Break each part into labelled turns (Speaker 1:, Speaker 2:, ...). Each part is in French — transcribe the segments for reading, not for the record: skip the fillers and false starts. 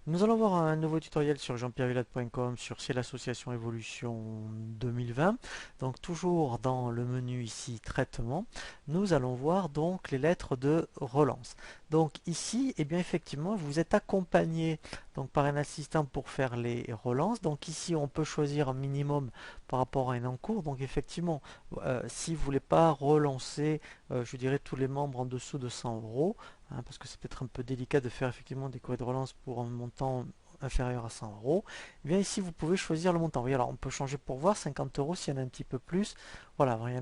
Speaker 1: Nous allons voir un nouveau tutoriel sur jeanpierrevillade.com sur C'est l'association Evolution 2020. Donc toujours dans le menu ici traitement, nous allons voir donc les lettres de relance. Donc ici, eh bien effectivement, vous êtes accompagné donc par un assistant pour faire les relances. Donc ici, on peut choisir un minimum par rapport à un encours. Donc effectivement, si vous voulez pas relancer, je dirais tous les membres en dessous de 100 euros, parce que c'est peut-être un peu délicat de faire effectivement des courriers de relance pour un montant inférieur à 100 euros. Et bien ici, vous pouvez choisir le montant. Oui, alors on peut changer pour voir 50 euros s'il y en a un petit peu plus. Voilà, il n'y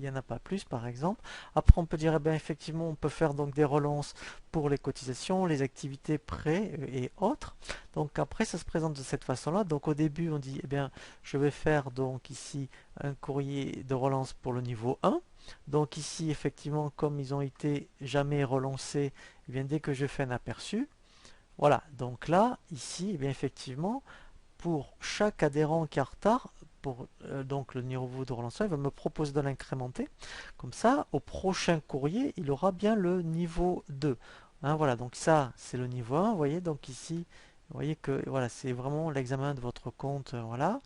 Speaker 1: en a pas plus par exemple. Après, on peut dire, eh bien, effectivement, on peut faire donc des relances pour les cotisations, les activités, prêts et autres. Donc après, ça se présente de cette façon-là. Donc au début, on dit, eh bien, je vais faire donc ici un courrier de relance pour le niveau 1. Donc ici, effectivement, comme ils ont été jamais relancés, eh bien, dès que je fais un aperçu, voilà. Donc là, ici, eh bien, effectivement, pour chaque adhérent qui est en retard, pour donc le niveau de relancement, il va me proposer de l'incrémenter. Comme ça, au prochain courrier, il aura bien le niveau 2. Hein, voilà, donc ça, c'est le niveau 1. Vous voyez, donc ici, vous voyez que voilà, c'est vraiment l'examen de votre compte. Voilà.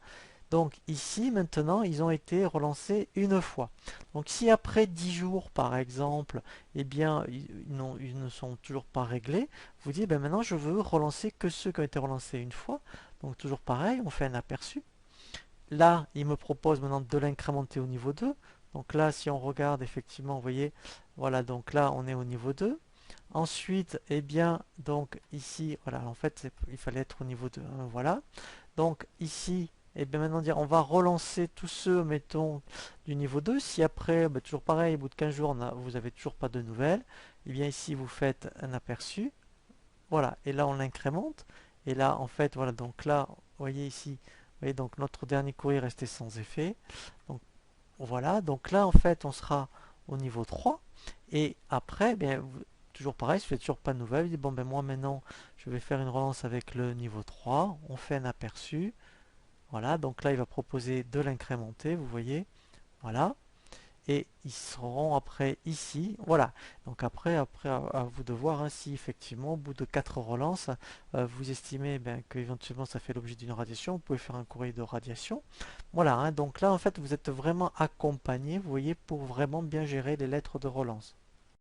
Speaker 1: Donc ici, maintenant, ils ont été relancés une fois. Donc si après 10 jours, par exemple, eh bien, ils ne sont toujours pas réglés, vous dites, ben maintenant, je veux relancer que ceux qui ont été relancés une fois. Donc toujours pareil, on fait un aperçu. Là, il me propose maintenant de l'incrémenter au niveau 2. Donc là, si on regarde, effectivement, vous voyez, voilà, donc là, on est au niveau 2. Ensuite, eh bien, donc ici, voilà, en fait, il fallait être au niveau 2. Hein, voilà. Donc ici, et bien maintenant dire on va relancer tous ceux, mettons, du niveau 2. Si après, bah, toujours pareil, au bout de 15 jours, vous n'avez toujours pas de nouvelles, et bien ici vous faites un aperçu. Voilà, et là on l'incrémente. Et là, en fait, voilà, donc là, vous voyez ici, vous voyez, donc notre dernier courrier restait sans effet. Donc voilà, donc là en fait on sera au niveau 3. Et après, eh bien, toujours pareil, si vous n'avez toujours pas de nouvelles, vous dites bon ben moi maintenant je vais faire une relance avec le niveau 3. On fait un aperçu. Voilà, donc là il va proposer de l'incrémenter, vous voyez. Voilà. Et ils seront après ici. Voilà. Donc après à vous de voir hein, si effectivement au bout de 4 relances, vous estimez ben, qu'éventuellement ça fait l'objet d'une radiation, vous pouvez faire un courrier de radiation. Voilà, hein, donc là en fait vous êtes vraiment accompagné, vous voyez, pour vraiment bien gérer les lettres de relance.